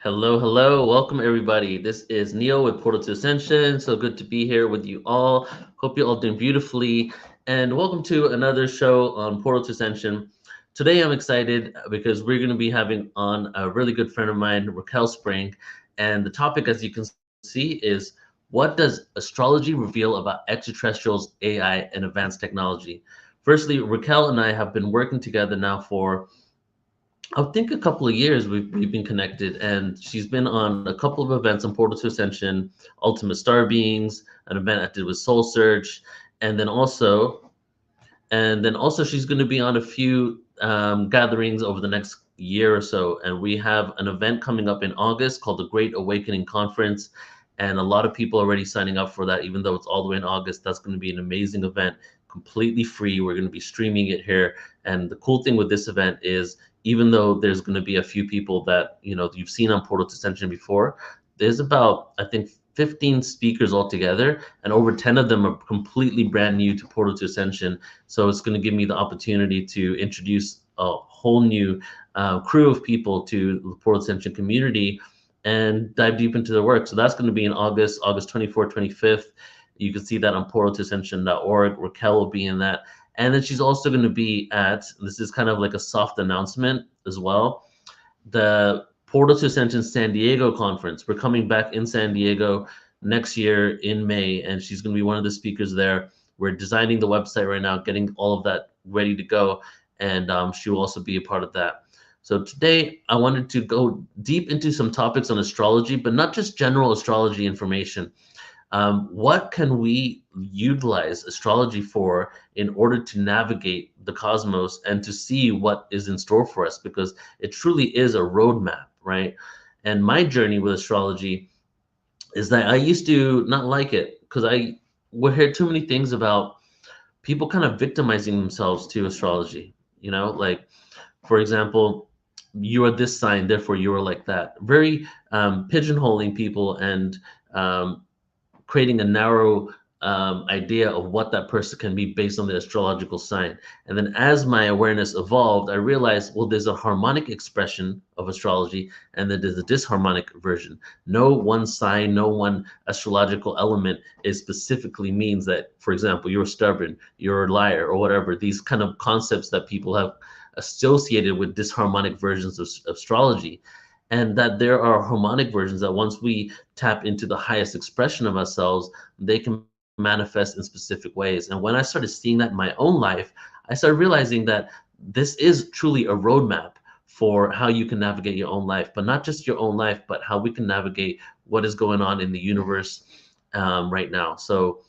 Hello, hello. Welcome, everybody. This is Neil with Portal to Ascension. So good to be here with you all. Hope you're all doing beautifully. And welcome to another show on Portal to Ascension. Today, I'm excited because we're going to be having on a really good friend of mine, Raquel Spring. And the topic, as you can see, is what does astrology reveal about extraterrestrials, AI, and advanced technology? Firstly, Raquel and I have been working together now for I think a couple of years we've been connected, and she's been on a couple of events on Portal to Ascension, Ultimate Star Beings, an event I did with Soul Search, and then also she's going to be on a few gatherings over the next year or so. And we have an event coming up in August called the Great Awakening Conference, and a lot of people are already signing up for that. Even though it's all the way in August, that's going to be an amazing event, completely free. We're going to be streaming it here, and the cool thing with this event is even though there's going to be a few people that you've seen on Portal to Ascension before, there's about, I think, 15 speakers altogether, and over 10 of them are completely brand new to Portal to Ascension. So it's going to give me the opportunity to introduce a whole new crew of people to the Portal Ascension community and dive deep into their work. So that's going to be in August 24th, 25th. You can see that on portaltoascension.org. Raquel will be in that. And then she's also going to be at, this is kind of like a soft announcement as well, the Portal to Ascension San Diego conference. We're coming back in San Diego next year in May, and she's going to be one of the speakers there. We're designing the website right now, getting all of that ready to go, and she will also be a part of that. So today I wanted to go deep into some topics on astrology, but not just general astrology information. What can we utilize astrology for in order to navigate the cosmos and to see what is in store for us? Because it truly is a roadmap, right? And my journey with astrology is that I used to not like it because I would hear too many things about people kind of victimizing themselves to astrology. Like, for example, you are this sign, therefore you are like that. Very pigeonholing people and um, creating a narrow idea of what that person can be based on the astrological sign. And then as my awareness evolved, I realized, well, there's a harmonic expression of astrology and then there's a disharmonic version. No one sign, no one astrological element is specifically means that, for example, you're stubborn, you're a liar, or whatever. These kind of concepts that people have associated with disharmonic versions of astrology, and that there are harmonic versions that once we tap into the highest expression of ourselves, they can manifest in specific ways. And when I started seeing that in my own life, I started realizing that this is truly a roadmap for how you can navigate your own life, but not just your own life, but how we can navigate what is going on in the universe right now. So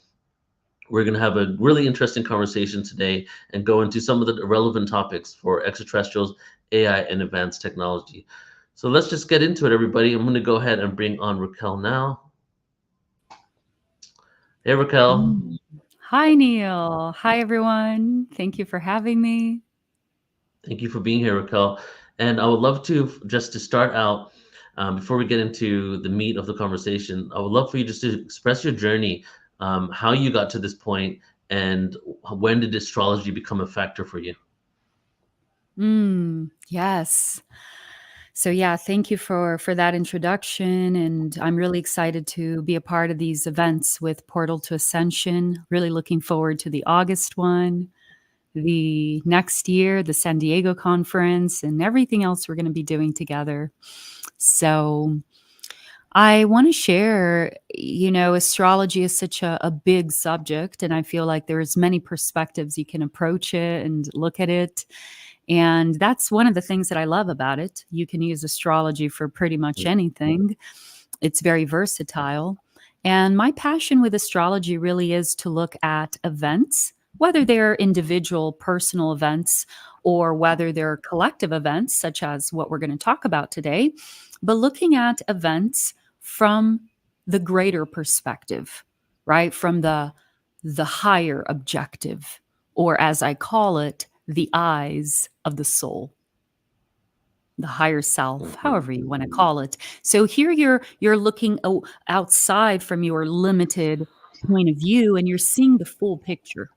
we're going to have a really interesting conversation today and go into some of the relevant topics for extraterrestrials, AI, and advanced technology. So let's just get into it, everybody. I'm going to go ahead and bring on Raquel now. Hey, Raquel. Mm. Hi, Neil. Hi, everyone. Thank you for having me. Thank you for being here, Raquel. And I would love to, just to start out, before we get into the meat of the conversation, I would love for you just to express your journey, how you got to this point, and when did astrology become a factor for you? Yes. So yeah, thank you for that introduction, and I'm really excited to be a part of these events with Portal to Ascension. Really looking forward to the August one, the next year, the San Diego conference, and everything else we're going to be doing together. So I want to share, astrology is such a big subject, and I feel like there's many perspectives you can approach it and look at it. And that's one of the things that I love about it. You can use astrology for pretty much anything. It's very versatile. And my passion with astrology really is to look at events, whether they're individual personal events or whether they're collective events, such as what we're going to talk about today, but looking at events from the greater perspective, right? From the higher objective, or as I call it, the eyes of the soul, the higher self, Mhm. however you want to call it. So here you're looking outside from your limited point of view and you're seeing the full picture.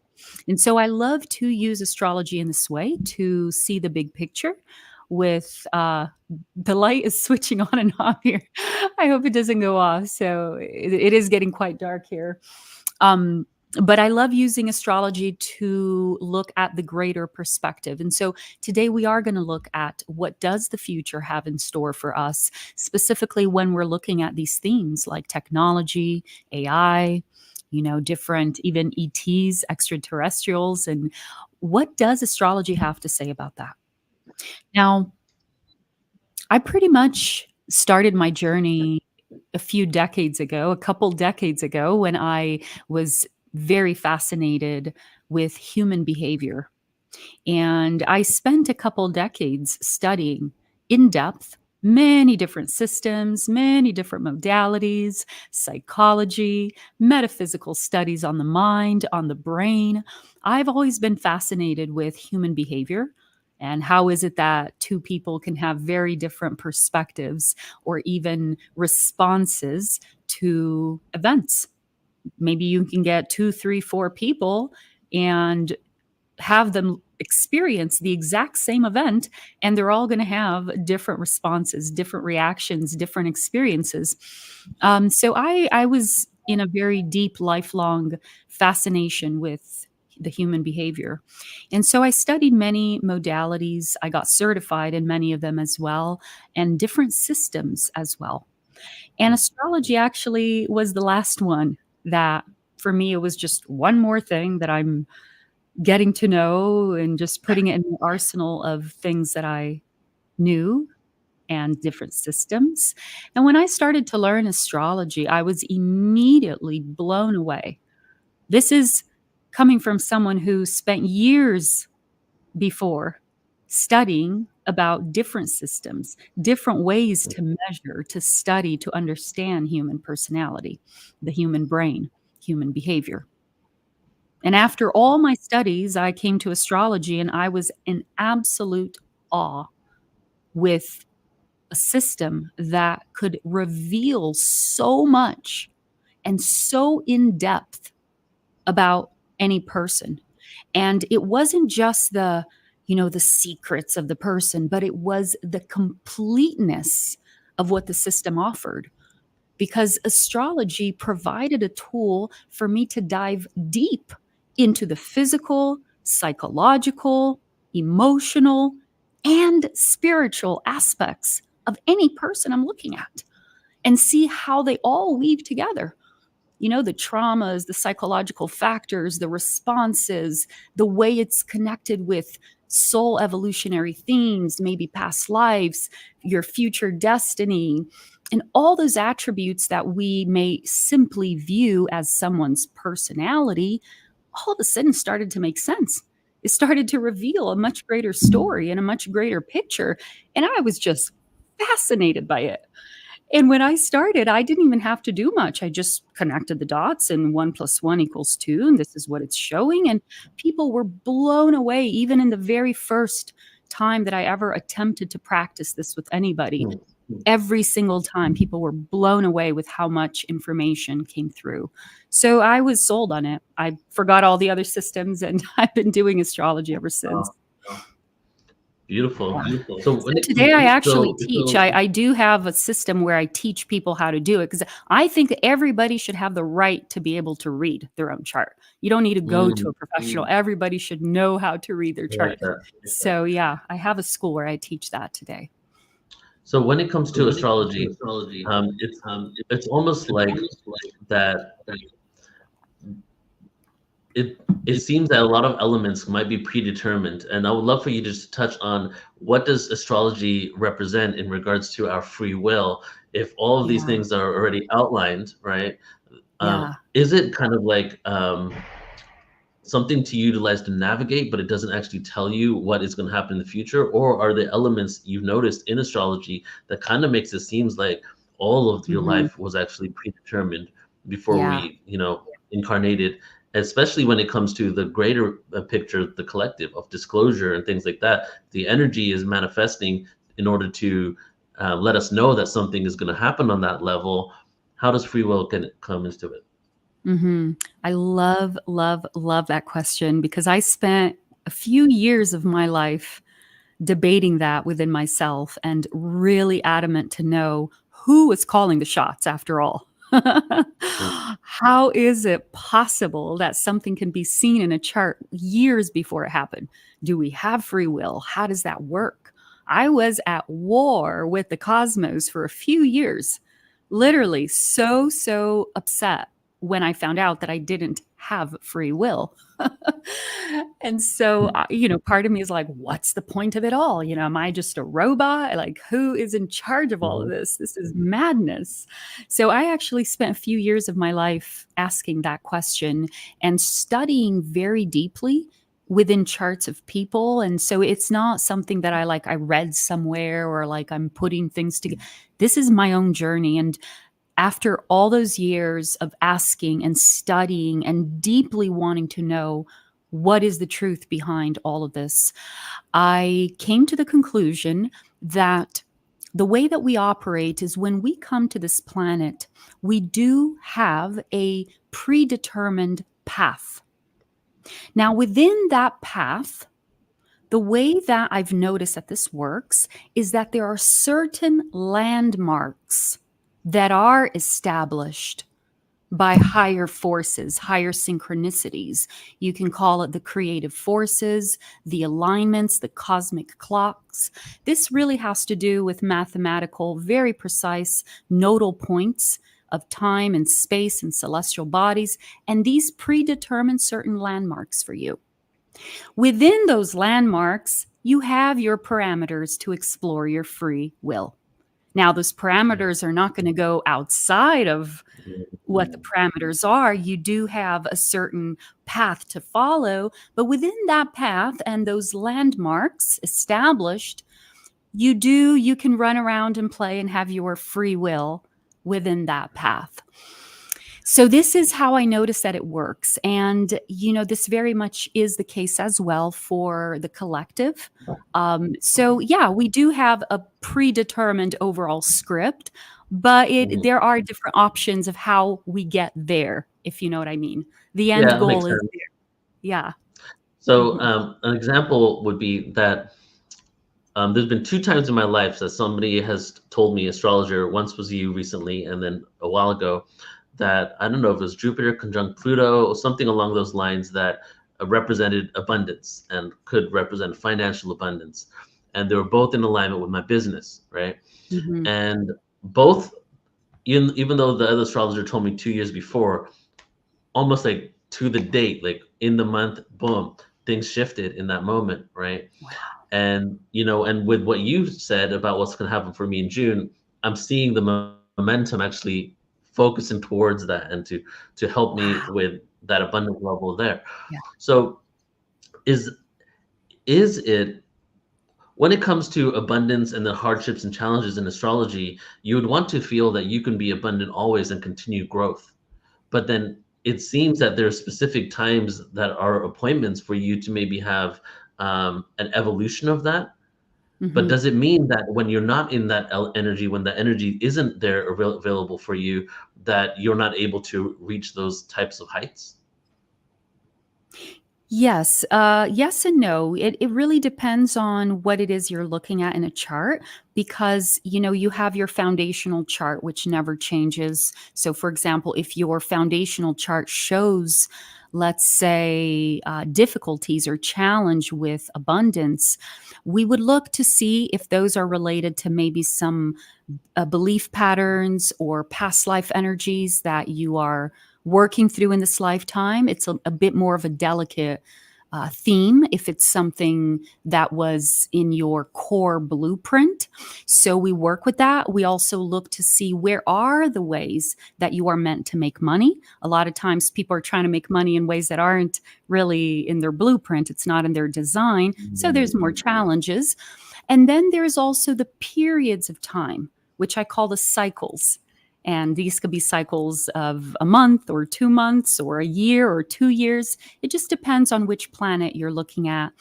And so I love to use astrology in this way to see the big picture, with the light is switching on and off here. I hope it doesn't go off. So it is getting quite dark here. Um, but I love using astrology to look at the greater perspective. And so today we are going to look at what does the future have in store for us, specifically when we're looking at these themes like technology, AI, different even ETs, extraterrestrials, and what does astrology have to say about that? Now, I pretty much started my journey a couple decades ago, when I was very fascinated with human behavior. And I spent a couple decades studying in depth many different systems, many different modalities, psychology, metaphysical studies on the mind, on the brain. I've always been fascinated with human behavior and how is it that two people can have very different perspectives or even responses to events. Maybe you can get two, three, four people and have them experience the exact same event, and they're all going to have different responses, different reactions, different experiences. So I was in a very deep, lifelong fascination with the human behavior. And so I studied many modalities. I got certified in many of them as well, and different systems as well. And astrology actually was the last one that, for me, it was just one more thing that I'm getting to know and just putting it in the arsenal of things that I knew and different systems. And when I started to learn astrology, I was immediately blown away. This is coming from someone who spent years before studying about different systems, different ways to measure, to study, to understand human personality, the human brain, human behavior. And after all my studies, I came to astrology, and I was in absolute awe with a system that could reveal so much and so in depth about any person. And it wasn't just the secrets of the person, but it was the completeness of what the system offered, because astrology provided a tool for me to dive deep into the physical, psychological, emotional, and spiritual aspects of any person I'm looking at, and see how they all weave together. The traumas, the psychological factors, the responses, the way it's connected with soul evolutionary themes, maybe past lives, your future destiny, and all those attributes that we may simply view as someone's personality, all of a sudden started to make sense. It started to reveal a much greater story and a much greater picture. And I was just fascinated by it. And when I started, I didn't even have to do much. I just connected the dots, and 1 + 1 = 2, and this is what it's showing. And people were blown away, even in the very first time that I ever attempted to practice this with anybody. Every single time, people were blown away with how much information came through. So I was sold on it. I forgot all the other systems, and I've been doing astrology ever since. Beautiful. Yeah. So So today I actually teach. I do have a system where I teach people how to do it, because I think that everybody should have the right to be able to read their own chart. You don't need to go to a professional. Everybody should know how to read their chart. So yeah, I have a school where I teach that today. So when it comes to astrology, it's almost like that. It seems that a lot of elements might be predetermined, and I would love for you to just touch on what does astrology represent in regards to our free will. If all of these Yeah. things are already outlined, right? Yeah. Is it kind of like something to utilize to navigate, but it doesn't actually tell you what is going to happen in the future? Or are the elements you've noticed in astrology that kind of makes it seems like all of your life was actually predetermined before Yeah. we, incarnated, especially when it comes to the greater picture, the collective of disclosure and things like that? The energy is manifesting in order to let us know that something is going to happen on that level. How does free will can come into it? I love that question, because I spent a few years of my life debating that within myself and really adamant to know who is calling the shots after all. Mm, How is it possible that something can be seen in a chart years before it happened? Do we have free will? How does that work? I was at war with the cosmos for a few years, literally so upset when I found out that I didn't have free will. And so, part of me is like, what's the point of it all? Am I just a robot? Like, who is in charge of all of mhm, this? This is madness. So, I actually spent a few years of my life asking that question and studying very deeply within charts of people. And so it's not something that I read somewhere or like I'm putting things together. This is my own journey. And after all those years of asking and studying and deeply wanting to know what is the truth behind all of this, I came to the conclusion that the way that we operate is when we come to this planet, we do have a predetermined path. Now, within that path, the way that I've noticed that this works is that there are certain landmarks that are established by higher forces, higher synchronicities. You can call it the creative forces, the alignments, the cosmic clocks. This really has to do with mathematical, very precise nodal points of time and space and celestial bodies. And these predetermine certain landmarks for you. Within those landmarks, you have your parameters to explore your free will. Now, those mm, parameters are not going to go outside of mm, what the parameters are. You do have a certain path to follow, but within that path and those landmarks established, you can run around and play and have your free will within that path. So this is how I notice that it works. And, this very much is the case as well for the collective. So yeah, we do have a predetermined overall script, but mhm. there are different options of how we get there, if you know what I mean. The end Yeah, that goal makes is sense. there. Yeah. So, Mhm. an example would be that there's been two times in my life that somebody has told me, astrologer, once was you recently, and then a while ago, that I don't know if it was Jupiter conjunct Pluto or something along those lines that represented abundance and could represent financial abundance. And they were both in alignment with my business, right? Mhm. And both, even though the other astrologer told me 2 years before, almost like to the date, like in the month, boom, things shifted in that moment, right? Wow. And and with what you said about what's going to happen for me in June, I'm seeing the momentum actually focusing towards that and to help me Wow. with that abundant level there. Yeah. So is is it, when it comes to abundance and the hardships and challenges in astrology, you would want to feel that you can be abundant always and continue growth. But then it seems that there are specific times that are appointments for you to maybe have an evolution of that. But Mhm. does it mean that when you're not in that energy, when the energy isn't there available for you, that you're not able to reach those types of heights? Yes, yes and no. It really depends on what it is you're looking at in a chart because you have your foundational chart which never changes. So, for example, if your foundational chart shows, let's say, difficulties or challenge with abundance, we would look to see if those are related to maybe some belief patterns or past life energies that you are working through in this lifetime. It's a bit more of a delicate theme if it's something that was in your core blueprint. So we work with that. We also look to see where are the ways that you are meant to make money. A lot of times people are trying to make money in ways that aren't really in their blueprint. It's not in their design. So there's more challenges. And then there's also the periods of time, which I call the cycles. And these could be cycles of a month or 2 months or a year or 2 years. It just depends on which planet you're looking at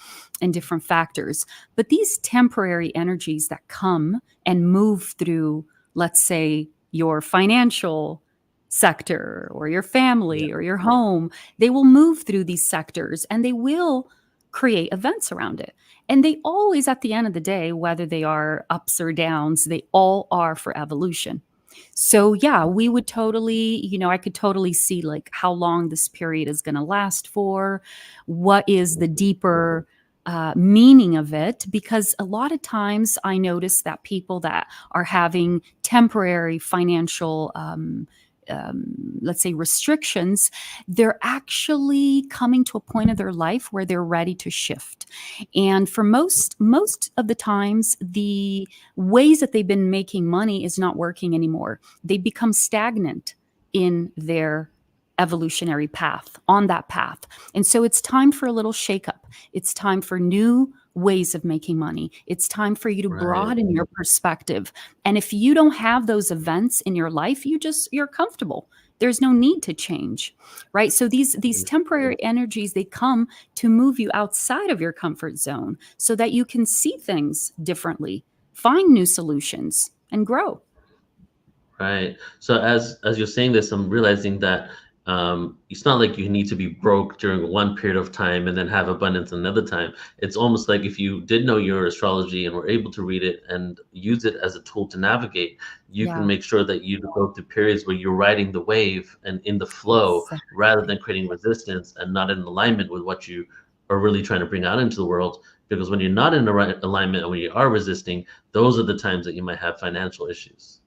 and different factors. But these temporary energies that come and move through, let's say, your financial sector or your Yeah. family or your home, they will move through these sectors and they will create events around it. And they always, at the end of the day, whether they are ups or downs, they all are for evolution. So yeah, we would totally, I could totally see like how long this period is going to last for, what is the deeper meaning of it, because a lot of times I notice that people that are having temporary financial let's say restrictions, they're actually coming to a point of their life where they're ready to shift. And for most of the times, the ways that they've been making money is not working anymore. They become stagnant in their evolutionary path, on that path. And so it's time for a little shakeup. It's time for new ways of making money. It's time for you to Right. broaden your perspective. And if you don't have those events in your life, you're comfortable. There's no need to change, right? So these temporary energies, they come to move you outside of your comfort zone so that you can see things differently, find new solutions, and grow. Right. So as you're saying this, I'm realizing that it's not like you need to be broke during one period of time and then have abundance another time. It's almost like if you did know your astrology and were able to read it and use it as a tool to navigate, you can Yeah, make sure that you go through periods where you're riding the wave and in the flow rather than exactly. creating resistance and not in alignment with what you are really trying to bring out into the world. Because when you're not in the right alignment and when you are resisting, those are the times that you might have financial issues.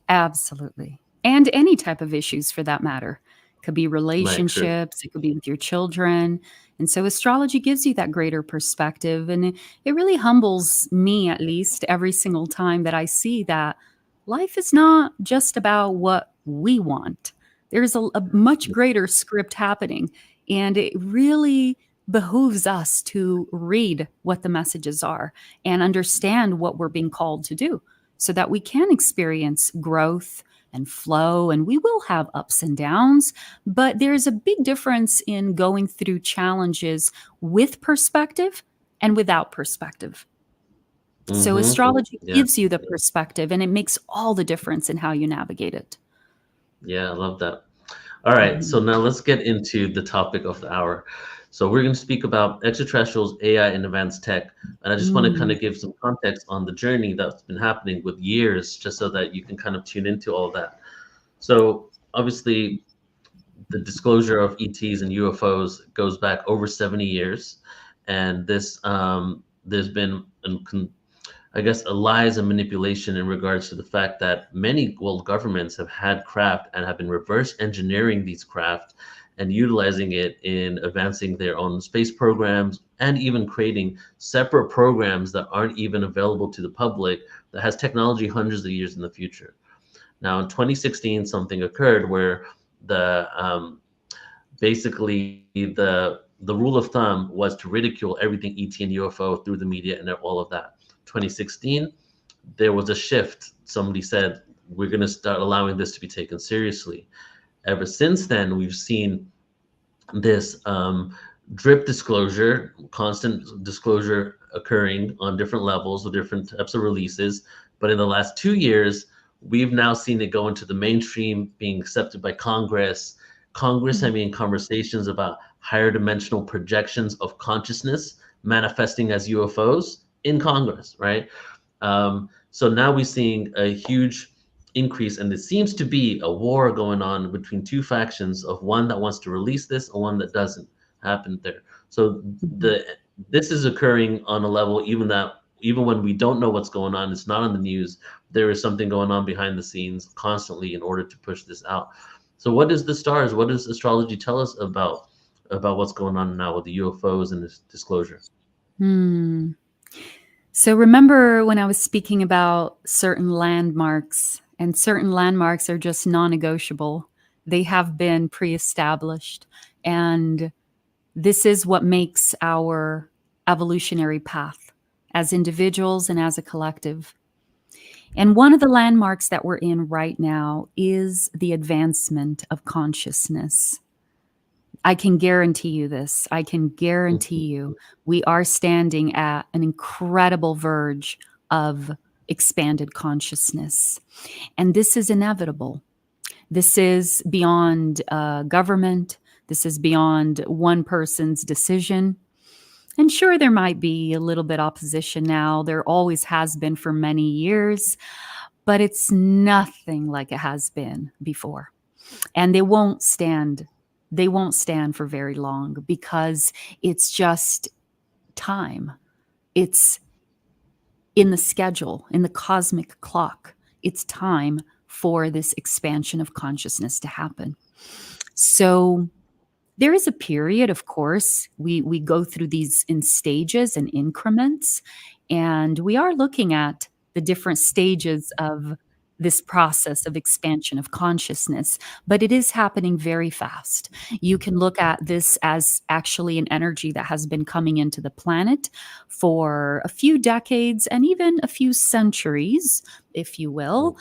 Absolutely. And any type of issues for that matter. Could be Right, true. relationships, it could be with your children. And so astrology gives you that greater perspective. And it really humbles me, at least, every single time that I see that life is not just about what we want. There's a much greater script happening. And it really behooves us to read what the messages are and understand what we're being called to do so that we can experience growth and flow, and we will have ups and downs, but there's a big difference in going through challenges with perspective and without perspective. So Mm-hmm. astrology Yeah. gives you the perspective, and it makes all the difference in how you navigate it. Yeah, I love that. All right, so Mhm. now let's get into the topic of the hour. So we're going to speak about extraterrestrials, AI, and advanced tech. And I just want to kind Mm, of give some context on the journey that's been happening with years, just so that you can kind of tune into all of that. So obviously, the disclosure of ETs and UFOs goes back over 70 years, and this there's been I guess, a lies and manipulation in regards to the fact that many world governments have had craft and have been reverse engineering these craft and utilizing it in advancing their own space programs and even creating separate programs that aren't even available to the public that has technology hundreds of years in the future. Now, in 2016, something occurred where the basically the rule of thumb was to ridicule everything ET and UFO through the media and all of that. 2016, there was a shift. Somebody said, we're going to start allowing this to be taken seriously. Ever since then, we've seen this drip disclosure, constant disclosure occurring on different levels with different types of releases. But in the last 2 years, we've now seen it go into the mainstream, being accepted by Congress. Congress mm, having conversations about higher dimensional projections of consciousness manifesting as UFOs in Congress, right? So now we're seeing a huge increase, and there seems to be a war going on between two factions of one that wants to release this and one that doesn't happen there. So mhm. the this is occurring on a level even when we don't know what's going on, it's not on the news. There is something going on behind the scenes constantly in order to push this out. So what does the stars, what does astrology tell us about what's going on now with the UFOs and this disclosure? Hmm. So remember when I was speaking about certain landmarks, and certain landmarks are just non-negotiable. They have been pre-established, and this is what makes our evolutionary path as individuals and as a collective. And one of the landmarks that we're in right now is the advancement of consciousness. I can guarantee you this. I can guarantee you we are standing at an incredible verge of expanded consciousness. And this is inevitable. This is beyond government. This is beyond one person's decision. And sure, there might be a little bit opposition now. There always has been for many years, but it's nothing like it has been before. And they won't stand for very long because it's just time. It's in the schedule, in the cosmic clock. It's time for this expansion of consciousness to happen. So there is a period, of course. We go through these in stages and increments, and we are looking at the different stages of this process of expansion of consciousness, but it is happening very fast. You can look at this as actually an energy that has been coming into the planet for a few decades and even a few centuries, if you will.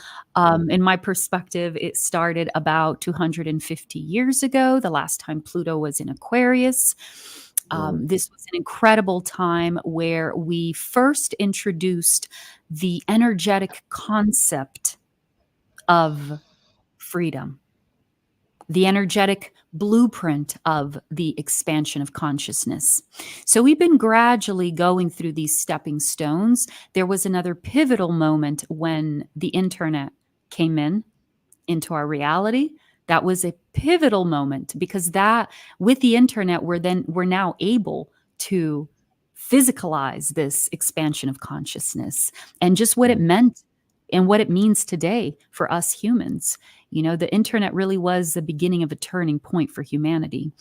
In my perspective, it started about 250 years ago, the last time Pluto was in Aquarius. This was an incredible time where we first introduced the energetic concept of freedom, the energetic blueprint of the expansion of consciousness. So we've been gradually going through these stepping stones. There was another pivotal moment when the internet came into our reality. That was a pivotal moment because that with the internet we're now able to physicalize this expansion of consciousness and just what it meant and what it means today for us humans. You know, the internet really was the beginning of a turning point for humanity.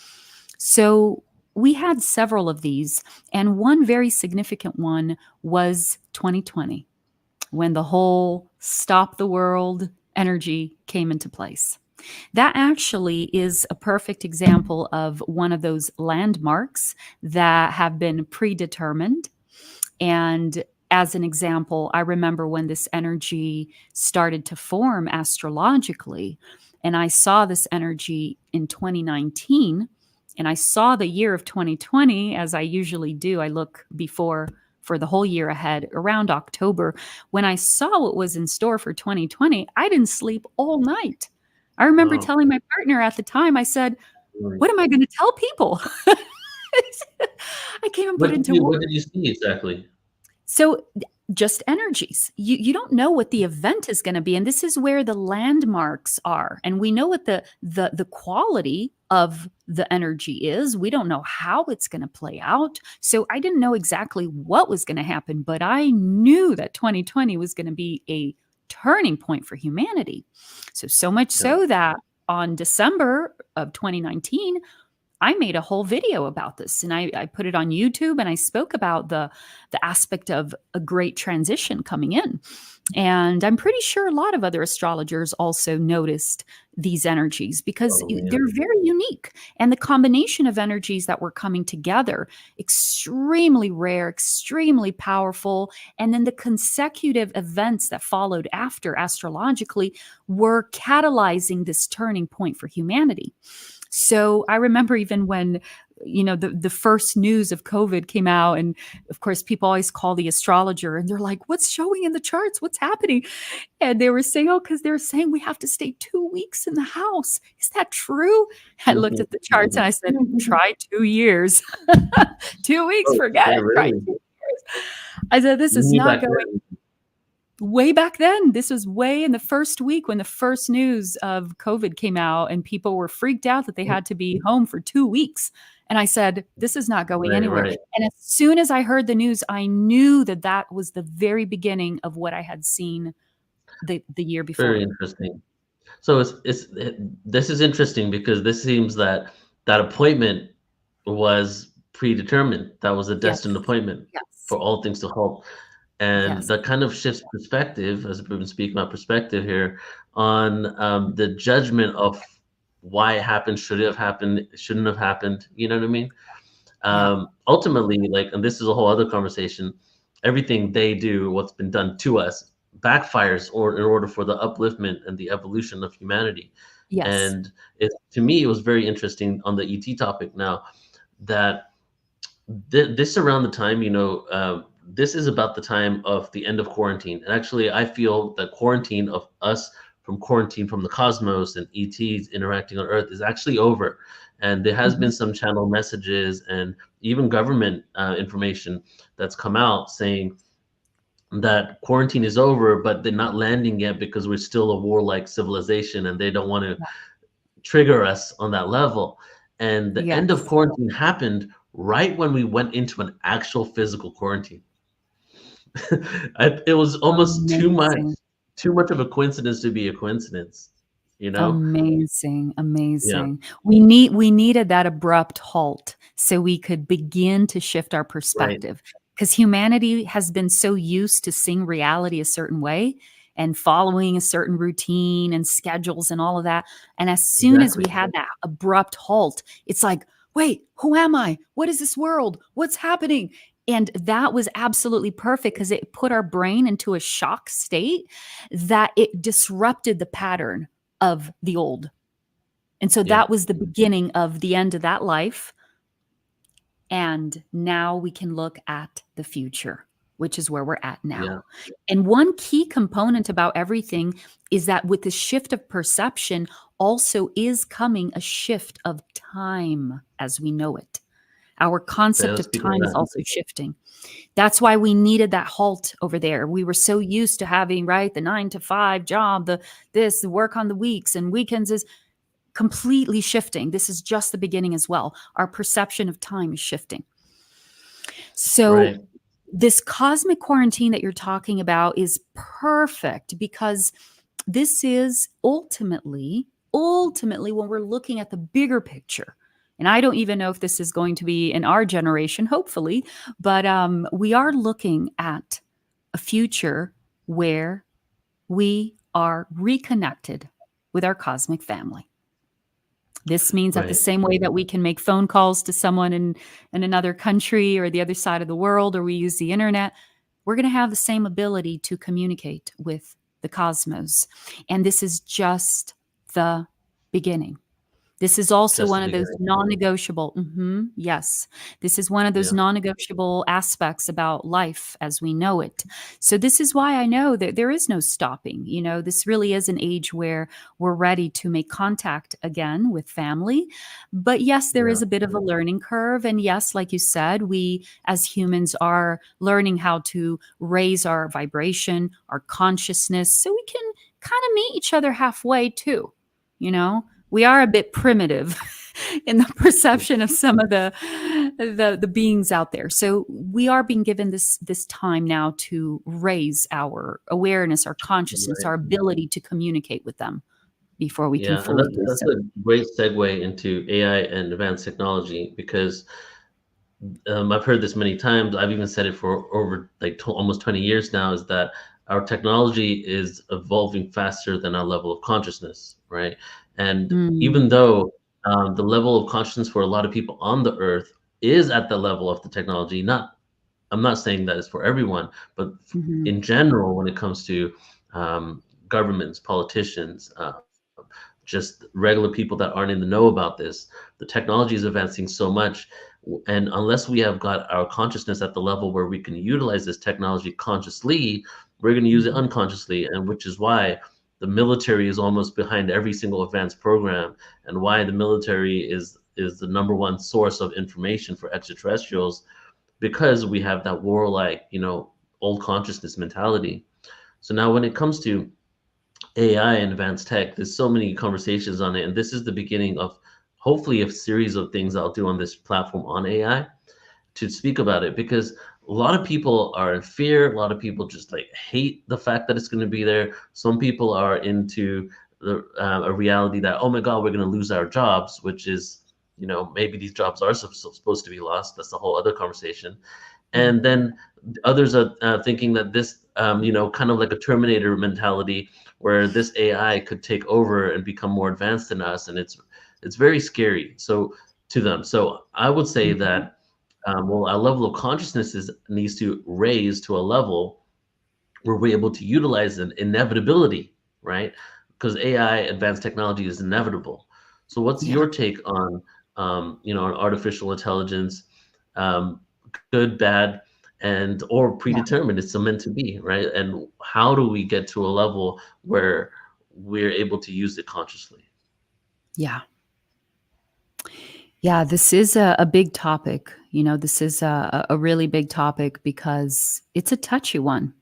So we had several of these, and one very significant one was 2020, when the whole stop the world energy came into place. That actually is a perfect example of one of those landmarks that have been predetermined. And as an example, I remember when this energy started to form astrologically, and I saw this energy in 2019, and I saw the year of 2020, as I usually do. I look before for the whole year ahead around October. When I saw what was in store for 2020, I didn't sleep all night. I remember Wow. telling my partner at the time, I said, what am I going to tell people? I came and put into What work. did you see exactly? So just energies. You don't know what the event is going to be, and this is where the landmarks are. And we know what the quality of the energy is. We don't know how it's going to play out. So I didn't know exactly what was going to happen, but I knew that 2020 was going to be a turning point for humanity. So much Yeah. so that on December of 2019, I made a whole video about this, and I put it on YouTube, and I spoke about the aspect of a great transition coming in. And I'm pretty sure a lot of other astrologers also noticed these energies because Probably, yeah. they're very unique. And the combination of energies that were coming together, extremely rare, extremely powerful. And then the consecutive events that followed after astrologically were catalyzing this turning point for humanity. So I remember even when, the first news of COVID came out, and of course, people always call the astrologer and they're like, what's showing in the charts? What's happening? And they were saying, oh, because they're saying we have to stay 2 weeks in the house. Is that true? I looked at the charts and I said, try 2 years. 2 weeks, Oh, forget yeah, it. Try really? 2 years. I said, this is Me not back going. then. Way back then, this was way in the first week when the first news of COVID came out and people were freaked out that they had to be home for 2 weeks. And I said, this is not going Right, anywhere. right. And as soon as I heard the news, I knew that that was the very beginning of what I had seen the year before. Very interesting. So this is interesting because this seems that that appointment was predetermined. That was a Yes, destined appointment yes, for all things to halt. And yes, that kind of shifts perspective, as we've been speaking about perspective here, on the judgment of why it happened, should it have happened, shouldn't have happened. You know what I mean? yeah, Ultimately, like, and this is a whole other conversation, everything they do, what's been done to us, backfires or in order for the upliftment and the evolution of humanity. yes, And to me, it was very interesting on the ET topic now that this around the time, this is about the time of the end of quarantine. And actually, I feel that quarantine of us from quarantine from the cosmos and ETs interacting on Earth is actually over. And there has been Mhm. some channel messages and even government information that's come out saying that quarantine is over, but they're not landing yet because we're still a warlike civilization and they don't want to Yeah. trigger us on that level. And the end of Yes. quarantine happened right when we went into an actual physical quarantine. It was almost Amazing. too much of a coincidence to be a coincidence, you know? Amazing, Yeah, amazing. We needed that abrupt halt so we could begin to shift our right, perspective. Because humanity has been so used to seeing reality a certain way and following a certain routine and schedules and all of that. And as soon as exactly, we had that abrupt halt, it's like, wait, who am I? What is this world? What's happening? And that was absolutely perfect because it put our brain into a shock state that it disrupted the pattern of the old. And so yeah, that was the beginning of the end of that life. And now we can look at the future, which is where we're at yeah, now. And one key component about everything is that with the shift of perception, also is coming a shift of time as we know it. Our okay, concept let's of speak on time is that. also shifting. That's why we needed that halt over there. We were so used to having, right, the 9 to 5 job, the work on the weeks and weekends is completely shifting. This is just the beginning as well. Our perception of time is shifting. So Right, this cosmic quarantine that you're talking about is perfect because this is ultimately when we're looking at the bigger picture. And I don't even know if this is going to be in our generation, hopefully, but we are looking at a future where we are reconnected with our cosmic family. This means that the right, same way that we can make phone calls to someone in another country or the other side of the world, or we use the internet, we're going to have the same ability to communicate with the cosmos. And this is just the beginning. This is also just the one of those beginning. non-negotiable yes. This is one of those Yeah, non-negotiable aspects about life as we know it. So this is why I know that there is no stopping. This really is an age where we're ready to make contact again with family. But yes, there yeah, is a bit of a learning curve. And yes, like you said, we as humans are learning how to raise our vibration, our consciousness, so we can kind of meet each other halfway too. You know, we are a bit primitive in the perception of some of the beings out there. So we are being given this time now to raise our awareness, our consciousness, right. our ability to communicate with them before we can Yeah, and fully do that's so. a great segue into AI and advanced technology because I've heard this many times. I've even said it for over like almost 20 years now, is that our technology is evolving faster than our level of consciousness, right? And even Mm, though the level of consciousness for a lot of people on the earth is at the level of the technology, I'm not saying that it's for everyone, but mhm, in general, when it comes to governments, politicians, just regular people that aren't in the know about this, the technology is advancing so much. And unless we have got our consciousness at the level where we can utilize this technology consciously, we're going to use it mhm, unconsciously. And which is why the military is almost behind every single advanced program, and why the military is the number one source of information for extraterrestrials, because we have that warlike, old consciousness mentality. So now when it comes to AI and advanced tech, there's so many conversations on it, and this is the beginning of hopefully a series of things I'll do on this platform on AI to speak about it, because a lot of people are in fear. A lot of people just like hate the fact that it's going to be there. Some people are into a reality that, oh my god, we're going to lose our jobs, which is, maybe these jobs are supposed to be lost. That's a whole other conversation. mhm. And then others are thinking that this, kind of like a Terminator mentality, where this AI could take over and become more advanced than us, and it's very scary. So to them, so I would say Mhm. that well, our level of consciousness needs to raise to a level where we're able to utilize an inevitability, right? Because AI, advanced technology, is inevitable. So what's Yeah. your take on, on artificial intelligence, um, good, bad, and or Yeah. predetermined? It's meant to be, right? And how do we get to a level where we're able to use it consciously. Yeah. Yeah, this is a big topic. This is a really big topic because it's a touchy one.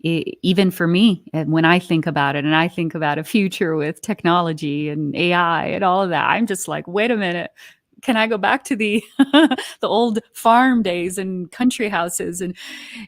Even for me, and when I think about it, and I think about a future with technology and AI and all of that, I'm just like, wait a minute, can I go back to the the old farm days and country houses? And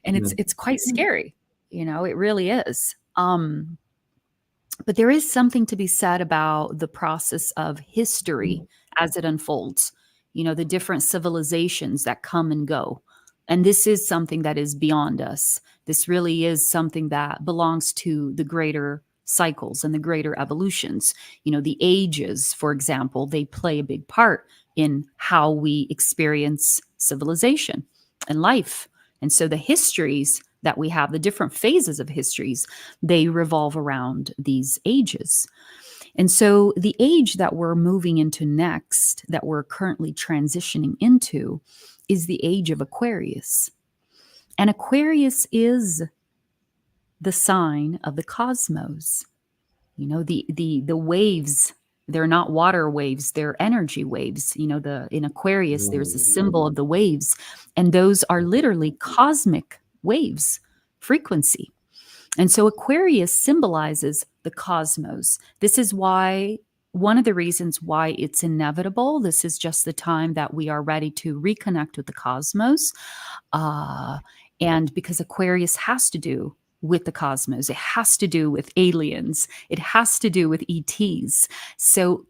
it's quite scary. It really is. But there is something to be said about the process of history as it unfolds, the different civilizations that come and go. And this is something that is beyond us. This really is something that belongs to the greater cycles and the greater evolutions. The ages, for example, they play a big part in how we experience civilization and life. And so the histories that we have, the different phases of histories, they revolve around these ages. And so the age that we're moving into next, that we're currently transitioning into, is the age of Aquarius. And Aquarius is the sign of the cosmos. The waves, they're not water waves, they're energy waves. In Aquarius, there's a symbol of the waves, and those are literally cosmic waves, frequency. And so Aquarius symbolizes the cosmos. This is why, one of the reasons why it's inevitable. This is just the time that we are ready to reconnect with the cosmos. And because Aquarius has to do with the cosmos, it has to do with aliens, it has to do with ETs. So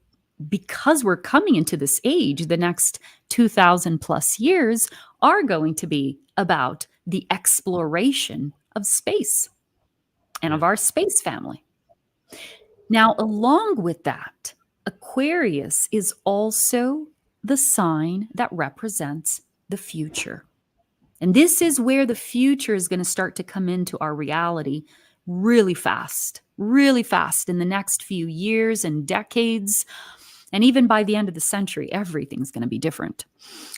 because we're coming into this age, the next 2,000 plus years are going to be about the exploration of space and of our space family. Now, along with that, Aquarius is also the sign that represents the future. And this is where the future is going to start to come into our reality really fast in the next few years and decades. And even by the end of the century, everything's going to be different.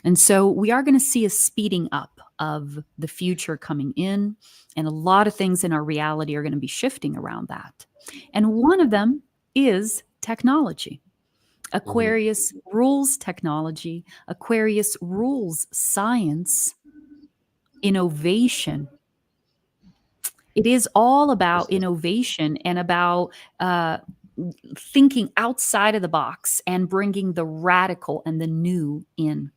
And so we are going to see a speeding up of the future coming in. And a lot of things in our reality are going to be shifting around that. And one of them is technology. Aquarius rules technology. Aquarius rules science, innovation. It is all about innovation and about thinking outside of the box and bringing the radical and the new in.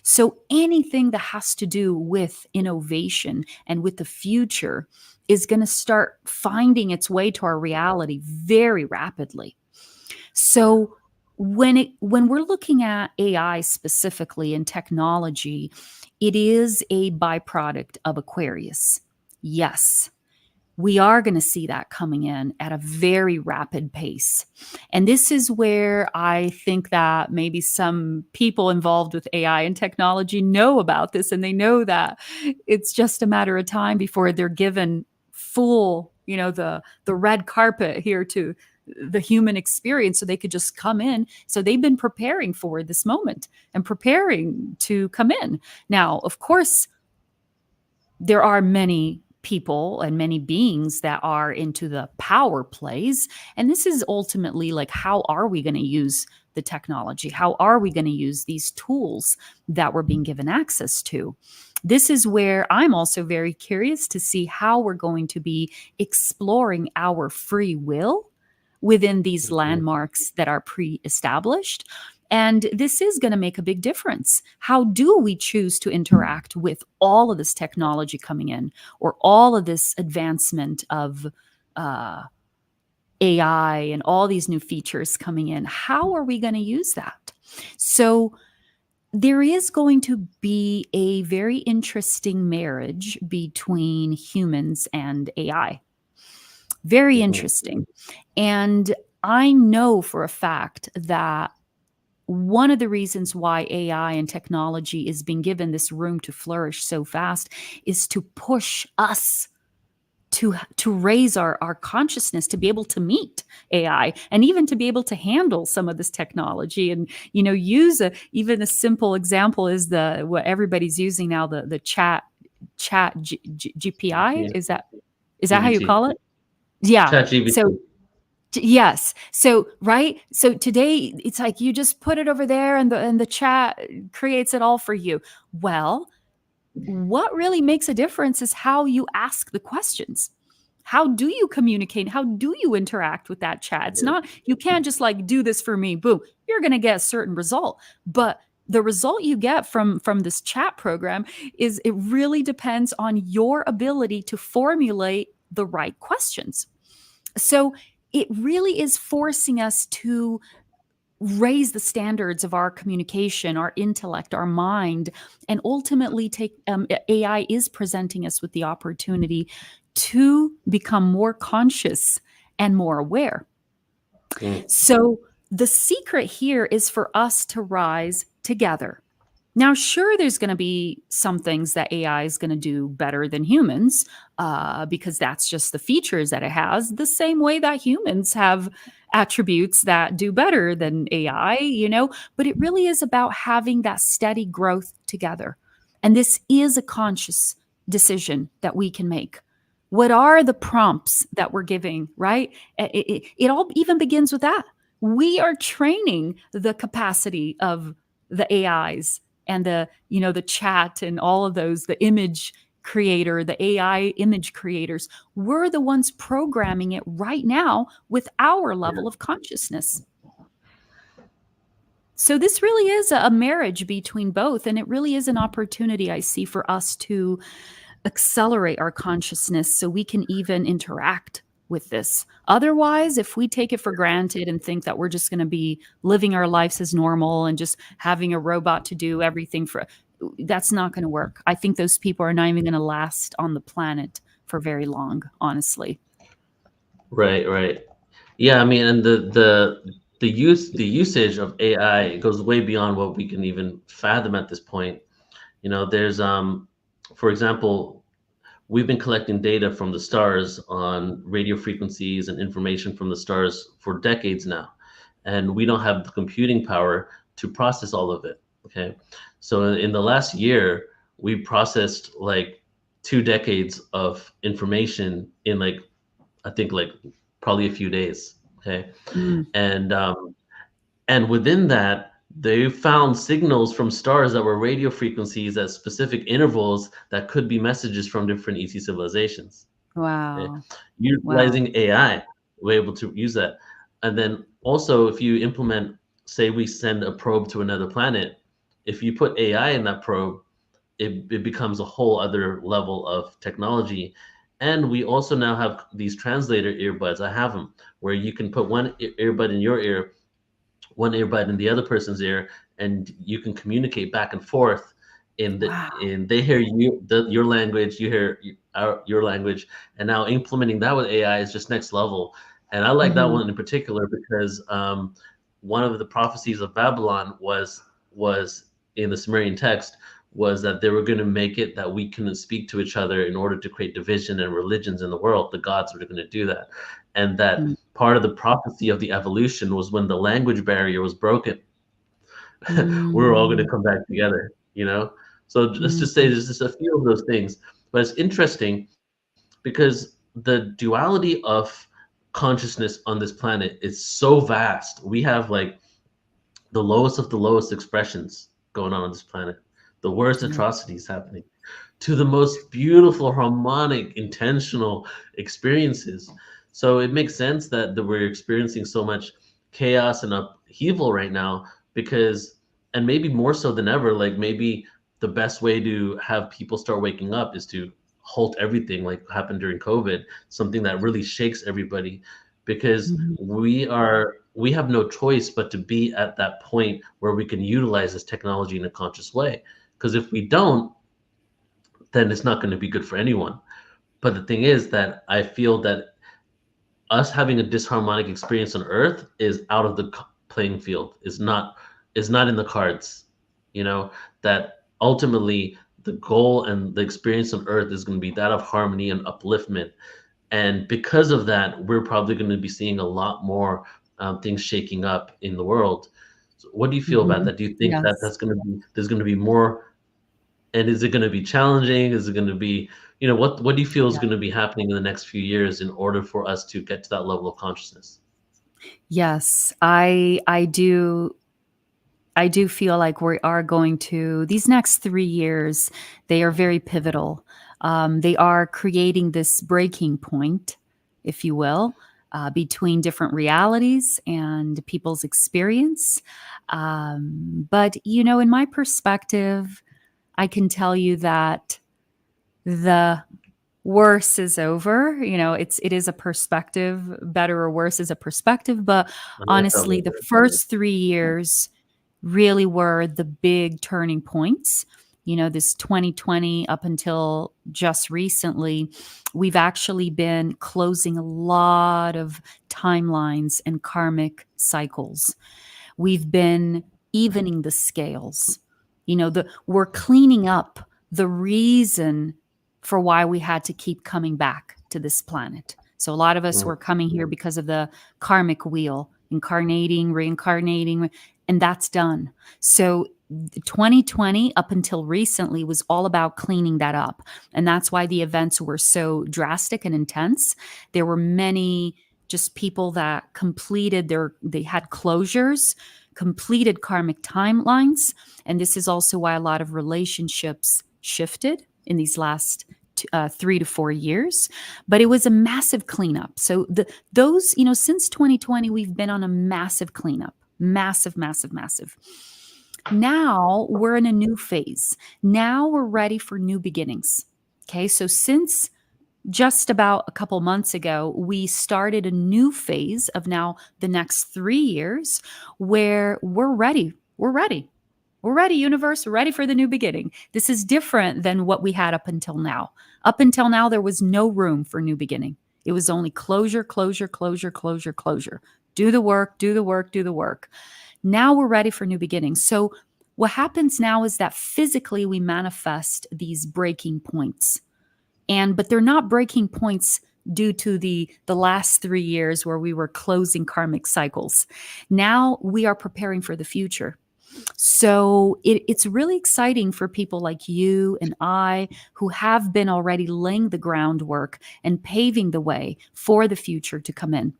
So anything that has to do with innovation and with the future is going to start finding its way to our reality very rapidly. So when we're looking at AI specifically and technology, it is a byproduct of Aquarius. Yes, we are going to see that coming in at a very rapid pace. And this is where I think that maybe some people involved with AI and technology know about this, and they know that it's just a matter of time before they're given full, the red carpet here to the human experience so they could just come in. So they've been preparing for this moment and preparing to come in. Now, of course, there are many people and many beings that are into the power plays. And this is ultimately like, how are we going to use the technology? How are we going to use these tools that we're being given access to? This is where I'm also very curious to see how we're going to be exploring our free will within these landmarks that are pre-established. And this is going to make a big difference. How do we choose to interact with all of this technology coming in, or all of this advancement of AI and all these new features coming in? How are we going to use that? So there is going to be a very interesting marriage between humans and AI. Very interesting. And I know for a fact that one of the reasons why AI and technology is being given this room to flourish so fast is to push us to raise our consciousness, to be able to meet AI, and even to be able to handle some of this technology. And use even a simple example is what everybody's using now, the chat GPI. Is that how you call it? Yeah. ChatGPT. So Yes. So, right? So today it's like you just put it over there and the chat creates it all for you. Well, what really makes a difference is how you ask the questions. How do you communicate? How do you interact with that chat? It's Yeah. not, you can't just like do this for me, boom. You're going to get a certain result. But the result you get from this chat program is it really depends on your ability to formulate the right questions. So it really is forcing us to raise the standards of our communication, our intellect, our mind, and ultimately take AI is presenting us with the opportunity to become more conscious and more aware. Mm. So the secret here is for us to rise together. Now, sure, there's going to be some things that AI is going to do better than humans because that's just the features that it has, the same way that humans have attributes that do better than AI, you know, but it really is about having that steady growth together. And this is a conscious decision that we can make. What are the prompts that we're giving, right? It all even begins with that. We are training the capacity of the AIs and the, you know, the chat and all of those, the image creator, the AI image creators. We're the ones programming it right now with our level of consciousness. So this really is a marriage between both, and it really is an opportunity I see for us to accelerate our consciousness so we can even interact with this. Otherwise, if we take it for granted and think that we're just going to be living our lives as normal and just having a robot to do everything for, that's not going to work. I think those people are not even going to last on the planet for very long, honestly. Right, right. Yeah, I mean, and the usage of AI goes way beyond what we can even fathom at this point. You know, there's for example, we've been collecting data from the stars on radio frequencies and information from the stars for decades now, and we don't have the computing power to process all of it. Okay, so in the last year, we processed like 2 decades of information in like, I think like probably a few days. Okay, Mm, and within that, they found signals from stars that were radio frequencies at specific intervals that could be messages from different ET civilizations. Okay? wow. Wow. Utilizing AI, we're able to use that. And then also, if you implement, say, we send a probe to another planet, if you put AI in that probe, it becomes a whole other level of technology. And we also now have these translator earbuds. I have them where you can put one earbud in your ear, one earbud in the other person's ear, and you can communicate back and forth Wow. in they hear your language, you hear your language. And now implementing that with AI is just next level. And I like that Mhm. one in particular because one of the prophecies of Babylon was in the Sumerian text, was that they were going to make it that we couldn't speak to each other in order to create division and religions in the world. The gods were going to do that, and that Mm, part of the prophecy of the evolution was when the language barrier was broken. We were all going to mm, come back together, you know? So just to say mhm. there's just a few of those things. But it's interesting because the duality of consciousness on this planet is so vast. We have like the lowest of the lowest expressions going on this planet, the worst Yeah. atrocities happening, to the most beautiful, harmonic, intentional experiences. So it makes sense that we're experiencing so much chaos and upheaval right now because, and maybe more so than ever, like maybe the best way to have people start waking up is to halt everything like happened during COVID, something that really shakes everybody, because Mhm. we have no choice but to be at that point where we can utilize this technology in a conscious way. Because if we don't, then it's not going to be good for anyone. But the thing is that I feel that us having a disharmonic experience on Earth is out of the playing field. Is not in the cards. You know that ultimately the goal and the experience on Earth is going to be that of harmony and upliftment. And because of that, we're probably going to be seeing a lot more things shaking up in the world. So what do you feel about Mhm. that? Do you think that Yes. there's going to be more, and is it going to be challenging? Is it going to be, what do you feel is Yeah. going to be happening in the next few years in order for us to get to that level of consciousness? Yes, I do feel like we are going to these next 3 years, they are very pivotal. They are creating this breaking point, if you will, between different realities and people's experience. But, in my perspective, I can tell you that the worse is over. It is a perspective. Better or worse is a perspective. But I like how honestly, the first 3 years really were the big turning points. This 2020 up until just recently, we've actually been closing a lot of timelines and karmic cycles. We've been evening the scales. We're cleaning up the reason for why we had to keep coming back to this planet. So a lot of us were coming here because of the karmic wheel, incarnating, reincarnating, and that's done. So 2020 up until recently was all about cleaning that up. And that's why the events were so drastic and intense. There were many just people that they had closures, completed karmic timelines. And this is also why a lot of relationships shifted in these last 3 to 4 years. But it was a massive cleanup. So since 2020, we've been on a massive cleanup. Massive, massive, massive. Now we're in a new phase. Now we're ready for new beginnings. Okay. So since just about a couple months ago, we started a new phase of now the next 3 years where we're ready. We're ready. We're ready, universe. We're ready for the new beginning. This is different than what we had up until now. Up until now, there was no room for new beginning. It was only closure, closure, closure, closure, closure. Do the work, do the work, do the work. Now we're ready for new beginnings. So what happens now is that physically we manifest these breaking points. But they're not breaking points due to the last 3 years where we were closing karmic cycles. Now we are preparing for the future. So it's really exciting for people like you and I who have been already laying the groundwork and paving the way for the future to come in.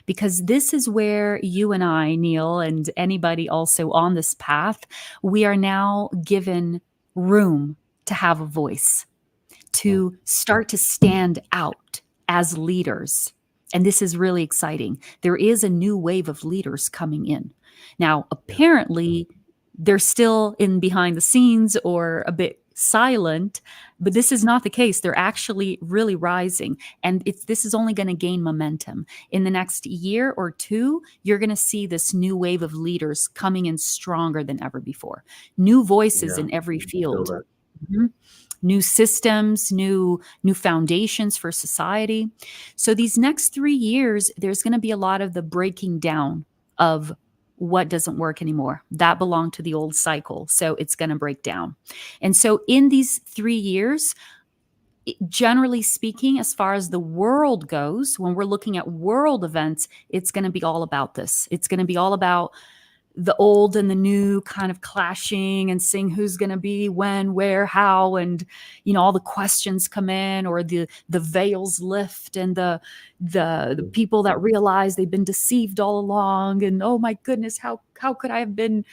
Because this is where you and I, Neil, and anybody also on this path, we are now given room to have a voice, to start to stand out as leaders. And this is really exciting. There is a new wave of leaders coming in. Now, apparently, they're still in behind the scenes or a bit silent, but this is not the case. They're actually really rising. And this is only going to gain momentum. In the next year or two, you're going to see this new wave of leaders coming in stronger than ever before. New voices in every field. Mhm. New systems, new foundations for society. So these next 3 years, there's going to be a lot of the breaking down of what doesn't work anymore. That belonged to the old cycle. So it's going to break down. And so in these 3 years, generally speaking, as far as the world goes, when we're looking at world events, it's going to be all about this. It's going to be all about the old and the new kind of clashing and seeing who's going to be when, where, how, and all the questions come in, or the veils lift, and the people that realize they've been deceived all along, and oh my goodness, how could I have been,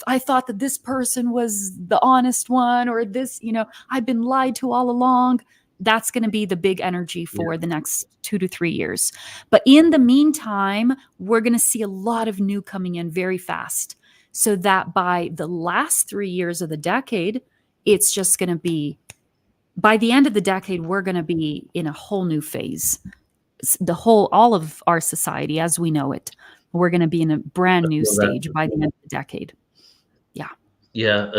I thought that this person was the honest one, or this, I've been lied to all along. That's going to be the big energy for the next 2 to 3 years. But in the meantime, we're going to see a lot of new coming in very fast. So that by the last 3 years of the decade, it's just going to be, by the end of the decade, we're going to be in a whole new phase. All of our society as we know it, we're going to be in a brand new stage by the end of the decade. Yeah. Yeah,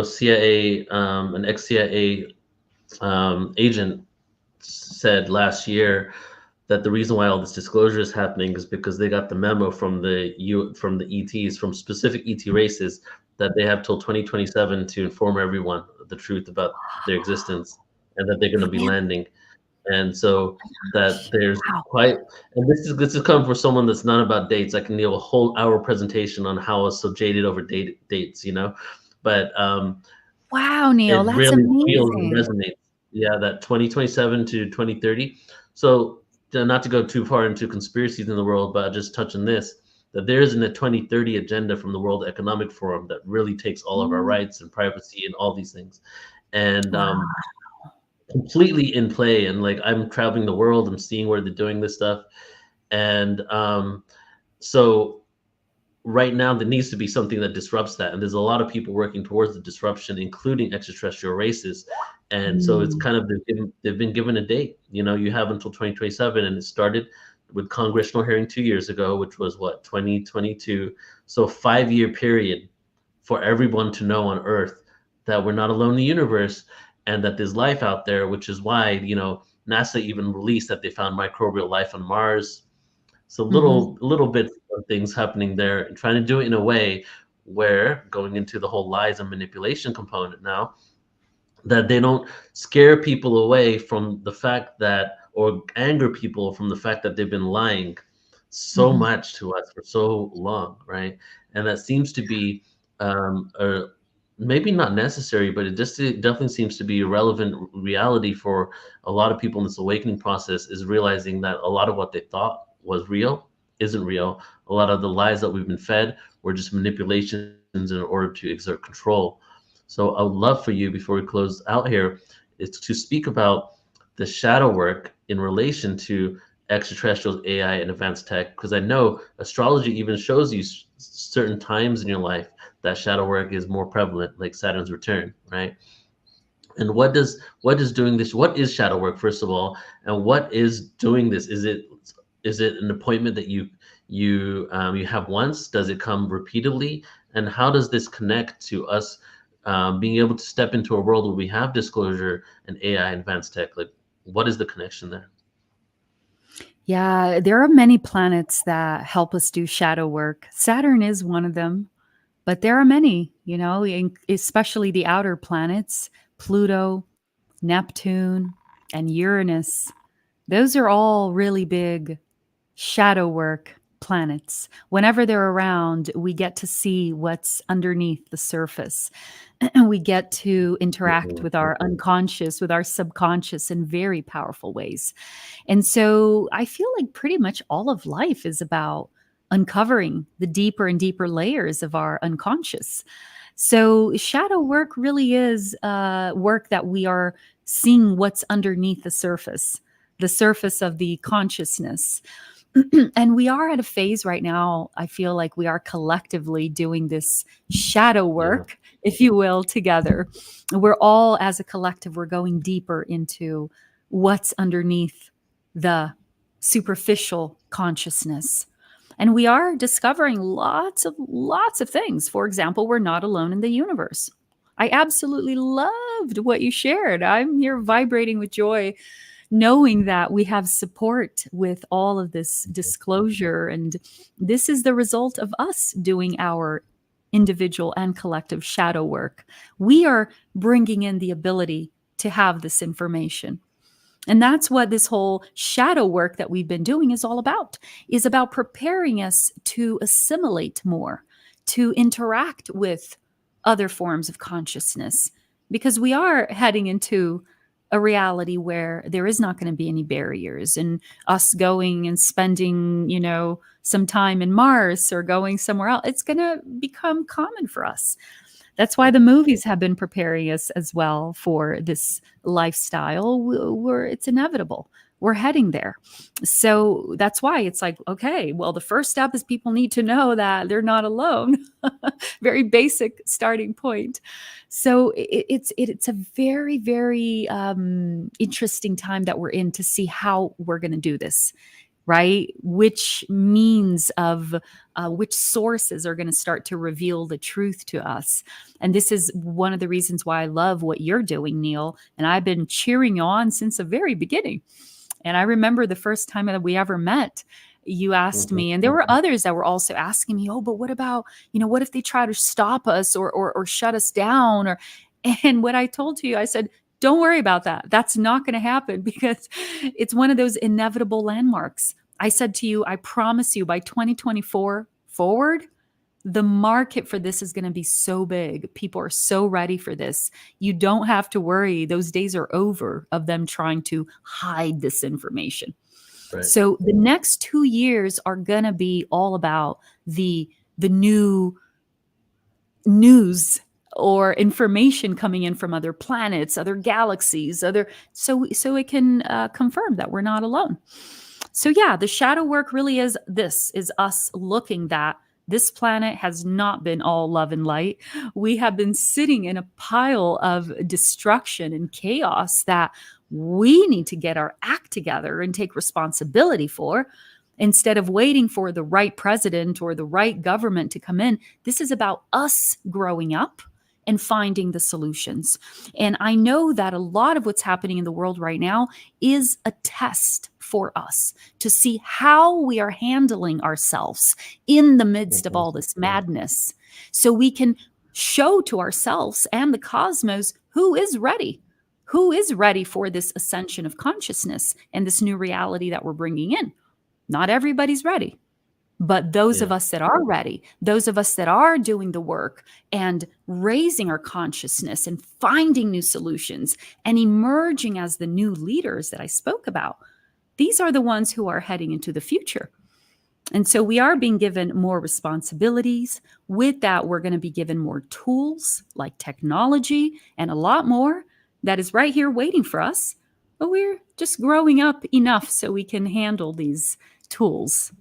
CIA, an ex-CIA agent said last year that the reason why all this disclosure is happening is because they got the memo from the ETs, from specific ET races, that they have till 2027 to inform everyone the truth about their existence, and that they're going to be landing. And so that there's quite, and this is coming from someone that's not about dates. I can do a whole hour presentation on how I was so jaded over dates, but wow, Neil, it that's really feels and amazing. resonates. Yeah, that 2027 to 2030. So not to go too far into conspiracies in the world, but I'll just touch on this, that there isn't a 2030 agenda from the World Economic Forum that really takes all of our Mm. rights and privacy and all these things. And Wow. completely in play. And like I'm traveling the world, I'm seeing where they're doing this stuff. And so right now there needs to be something that disrupts that, and there's a lot of people working towards the disruption, including extraterrestrial races. And so it's Mm. kind of they've been given a date. You have until 2027, and it started with congressional hearing 2 years ago, which was what, 2022. So 5 year period for everyone to know on Earth that we're not alone in the universe, and that there's life out there, which is why NASA even released that they found microbial life on Mars. So Mhm. little bits of things happening there, and trying to do it in a way where, going into the whole lies and manipulation component now, that they don't scare people away from the fact that, or anger people from the fact that they've been lying so Mhm. much to us for so long, right? And that seems to be maybe not necessary, but it definitely seems to be a relevant reality for a lot of people in this awakening process, is realizing that a lot of what they thought was real isn't real. A lot of the lies that we've been fed were just manipulations in order to exert control. So I would love for you, before we close out here, is to speak about the shadow work in relation to extraterrestrials, AI, and advanced tech, because I know astrology even shows you certain times in your life that shadow work is more prevalent, like Saturn's return, right? And what is doing this? What is shadow work, first of all, and what is doing this? Is it an appointment that you have once? Does it come repeatedly? And how does this connect to us being able to step into a world where we have disclosure and AI and advanced tech? Like, what is the connection there? Yeah, there are many planets that help us do shadow work. Saturn is one of them, but there are many, especially the outer planets, Pluto, Neptune, and Uranus. Those are all really big shadow work planets. Whenever they're around, we get to see what's underneath the surface. We get to interact Mhm, with our unconscious, with our subconscious in very powerful ways. And so I feel like pretty much all of life is about uncovering the deeper and deeper layers of our unconscious. So shadow work really is work that we are seeing what's underneath the surface of the consciousness. And we are at a phase right now, I feel like we are collectively doing this shadow yeah. work, if you will, together. We're all, as a collective, we're going deeper into what's underneath the superficial consciousness. And we are discovering lots of things. For example, we're not alone in the universe. I absolutely loved what you shared. I'm here vibrating with joy, knowing that we have support with all of this disclosure. And this is the result of us doing our individual and collective shadow work. We are bringing in the ability to have this information. And that's what this whole shadow work that we've been doing is about preparing us to assimilate more, to interact with other forms of consciousness, because we are heading into a reality where there is not going to be any barriers, and us going and spending, some time in Mars or going somewhere else, it's going to become common for us. That's why the movies have been preparing us as well for this lifestyle where it's inevitable. We're heading there. So that's why it's like, okay, well, the first step is people need to know that they're not alone. Very basic starting point. So it's a very, very interesting time that we're in to see how we're going to do this, right? Which means of which sources are going to start to reveal the truth to us. And this is one of the reasons why I love what you're doing, Neil. And I've been cheering you on since the very beginning. And I remember the first time that we ever met, you asked Mhm. me, and there were others that were also asking me, oh, but what about, what if they try to stop us or shut us down? And what I told you, I said, don't worry about that. That's not going to happen because it's one of those inevitable landmarks. I said to you, I promise you by 2024 forward, the market for this is going to be so big. People are so ready for this. You don't have to worry. Those days are over of them trying to hide this information. Right. So the next 2 years are going to be all about the new news or information coming in from other planets, other galaxies, so it can confirm that we're not alone. So yeah, the shadow work really is us looking that this planet has not been all love and light. We have been sitting in a pile of destruction and chaos that we need to get our act together and take responsibility for. Instead of waiting for the right president or the right government to come in, this is about us growing up and finding the solutions. And I know that a lot of what's happening in the world right now is a test for us to see how we are handling ourselves in the midst of all this madness, so we can show to ourselves and the cosmos who is ready. Who is ready for this ascension of consciousness and this new reality that we're bringing in? Not everybody's ready, but those of us that are ready, those of us that are doing the work and raising our consciousness and finding new solutions and emerging as the new leaders that I spoke about, these are the ones who are heading into the future. And so we are being given more responsibilities. With that, we're going to be given more tools like technology and a lot more that is right here waiting for us. But we're just growing up enough so we can handle these tools.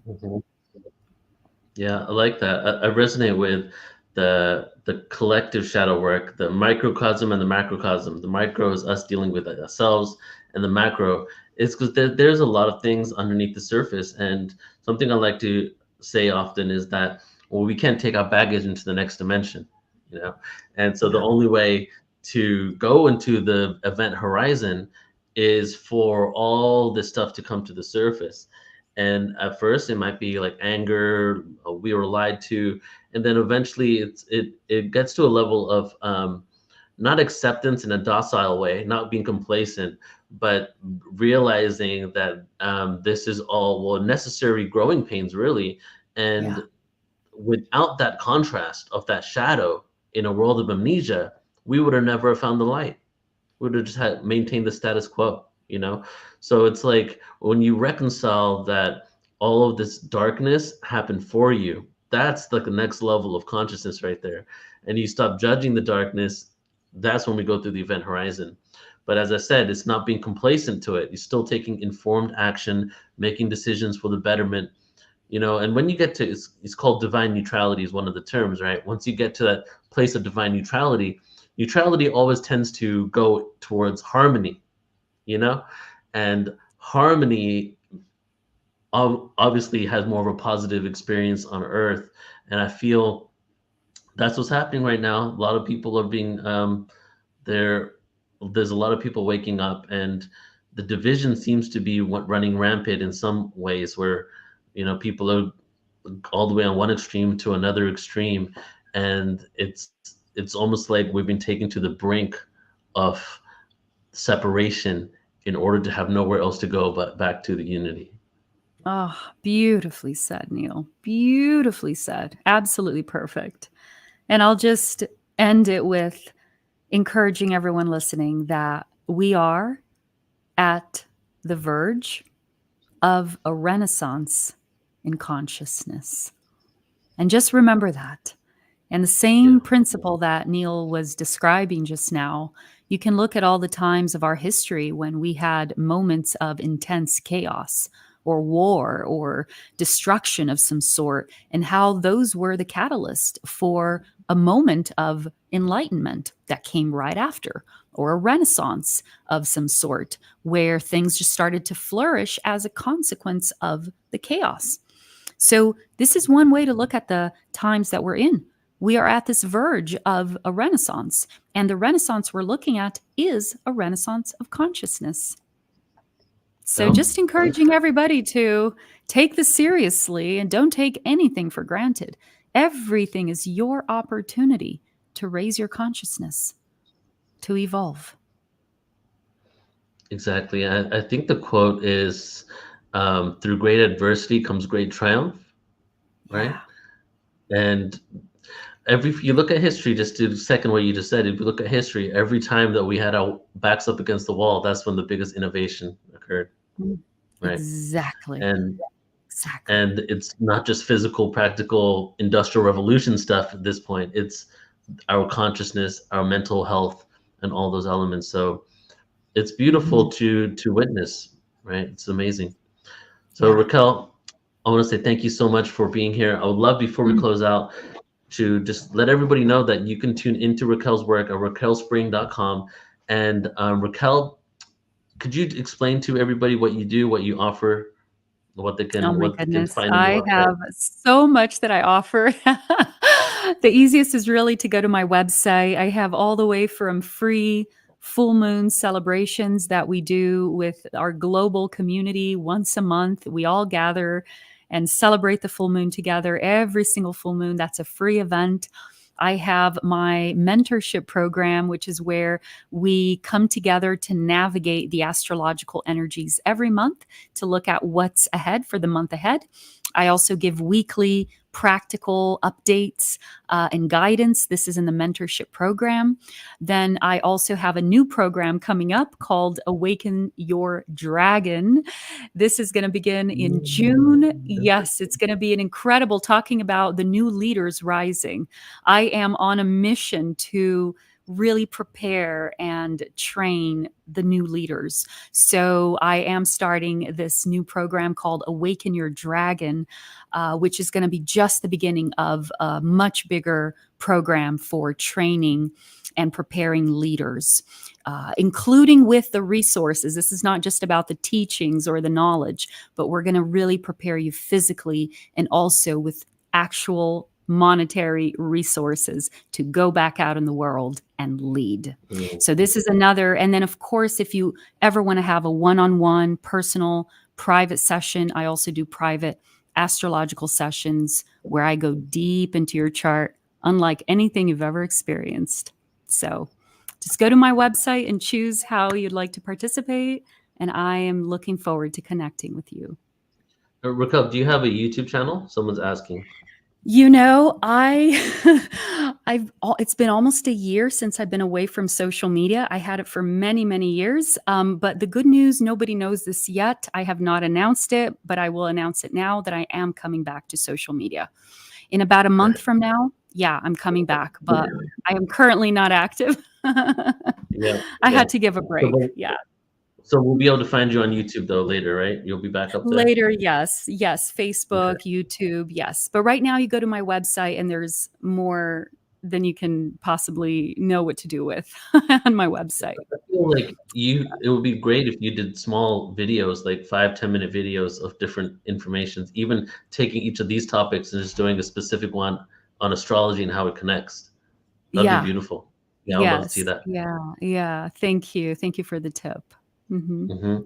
Yeah, I like that. I resonate with the collective shadow work, the microcosm and the macrocosm. The micro is us dealing with ourselves, and the macro is because there's a lot of things underneath the surface. And something I like to say often is that, well, we can't take our baggage into the next dimension, you know. And so the only way to go into the event horizon is for all this stuff to come to the surface. And at first it might be like anger, we were lied to, and then eventually it gets to a level of not acceptance in a docile way, not being complacent, but realizing that this is all, well, necessary growing pains, really. And without that contrast of that shadow in a world of amnesia, we would have never found the light. We would have just had maintained the status quo, you know? So it's like when you reconcile that all of this darkness happened for you, that's like the next level of consciousness right there. And you stop judging the darkness, that's when we go through the event horizon. But as I said, it's not being complacent to it. You're still taking informed action, making decisions for the betterment, you know. And when you get to, it's called divine neutrality is one of the terms, right? Once you get to that place of divine neutrality, neutrality always tends to go towards harmony, you know. And harmony obviously has more of a positive experience on earth, and I feel that's what's happening right now. A lot of people are being there there's a lot of people waking up, and the division seems to be running rampant in some ways, where, you know, people are all the way on one extreme to another extreme, and it's almost like we've been taken to the brink of separation in order to have nowhere else to go but back to the unity. Oh, beautifully said, Neil. Beautifully said. Absolutely perfect. And I'll just end it with encouraging everyone listening that we are at the verge of a renaissance in consciousness. And just remember that. And the same principle that Neil was describing just now, you can look at all the times of our history when we had moments of intense chaos or war or destruction of some sort, and how those were the catalyst for a moment of enlightenment that came right after, or a renaissance of some sort where things just started to flourish as a consequence of the chaos. So this is one way to look at the times that we're in. We are at this verge of a renaissance, and the renaissance we're looking at is a renaissance of consciousness. So just encouraging everybody to take this seriously and don't take anything for granted. Everything is your opportunity to raise your consciousness, to evolve. Exactly. I think the quote is, through great adversity comes great triumph, right? And if you look at history, just to the second way you just said, if you look at history, every time that we had our backs up against the wall, that's when the biggest innovation occurred, right? Exactly. And Exactly. and it's not just physical, practical, industrial revolution stuff at this point. It's our consciousness, our mental health, and all those elements. So it's beautiful Mhm. to witness, right? It's amazing. So Yeah. Raquel, I want to say thank you so much for being here. I would love, before we Mm. close out, to just let everybody know that you can tune into Raquel's work at raquelspring.com. And Raquel, could you explain to everybody what you do, what you offer, Oh my what they can goodness. find on I your website? have so much that I offer. The easiest is really to go to my website. I have all the way from free full moon celebrations that we do with our global community once a month. We all gather and celebrate the full moon together every single full moon. That's a free event. I have my mentorship program, which is where we come together to navigate the astrological energies every month to look at what's ahead for the month ahead. I also give weekly practical updates and guidance. This is in the mentorship program. Then I also have a new program coming up called Awaken Your Dragon. This is going to begin in June. Yes, it's going to be an incredible talking about the new leaders rising. I am on a mission to really prepare and train the new leaders. So I am starting this new program called Awaken Your Dragon, which is going to be just the beginning of a much bigger program for training and preparing leaders, including with the resources. This is not just about the teachings or the knowledge, but we're going to really prepare you physically and also with actual monetary resources to go back out in the world and lead. Mm. So this is another. And then, of course, if you ever want to have a one-on-one personal private session, I also do private astrological sessions where I go deep into your chart, unlike anything you've ever experienced. So just go to my website and choose how you'd like to participate. And I am looking forward to connecting with you. Raquel, do you have a YouTube channel? Someone's asking. You know, it's been almost a year since I've been away from social media. I had it for many, many years. But the good news, nobody knows this yet. I have not announced it, but I will announce it now that I am coming back to social media. In about a month Right. from now, yeah, I'm coming back, but I am currently not active. Yeah. I Yeah. had to give a So, break. we'll- Yeah. so we'll be able to find you on YouTube though later, right? You'll be back up there. Later, yes. Yes, Okay. Facebook, YouTube, yes. But right now you go to my website and there's more than you can possibly know what to do with on my website. I feel like it would be great if you did small videos, like 5, 10 minute videos of different informations, even taking each of these topics and just doing a specific one on astrology and how it connects. That'd be Yeah. beautiful. Yeah, I would love to see Yes. that. Yeah. Yeah. Thank you. Thank you for the tip. Mhm. Hmm.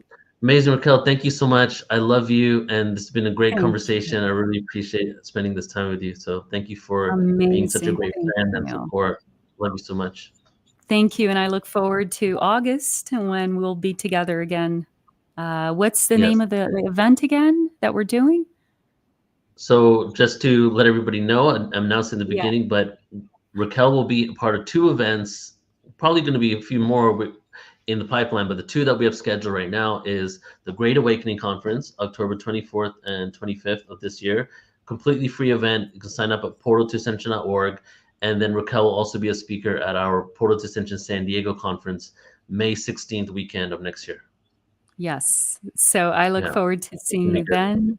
Amazing, Raquel. Thank you so much. I love you, and it's been a great Thank you. conversation. I really appreciate spending this time with you. So thank you for being such a Amazing. great Thank friend and you. support. Love you so much. Thank you. And I look forward to August when we'll be together again. What's the name Yes. of the event again that we're doing? So just to let everybody know, I'm announcing the Yeah. beginning, but Raquel will be a part of 2 events. Probably going to be a few more in the pipeline, but the 2 that we have scheduled right now is the Great Awakening Conference, October 24th and 25th of this year. Completely free event. You can sign up at portal2ascension.org. And then Raquel will also be a speaker at our Portal to Ascension San Diego conference, May 16th weekend of next year. Yes. So I look Yeah. forward to seeing you then.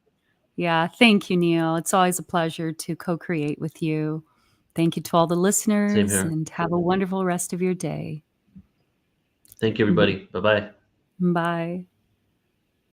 Yeah. Thank you, Neil. It's always a pleasure to co create with you. Thank you to all the Same listeners here. and have a wonderful rest of your day. Thank you, everybody. Bye-bye. Bye.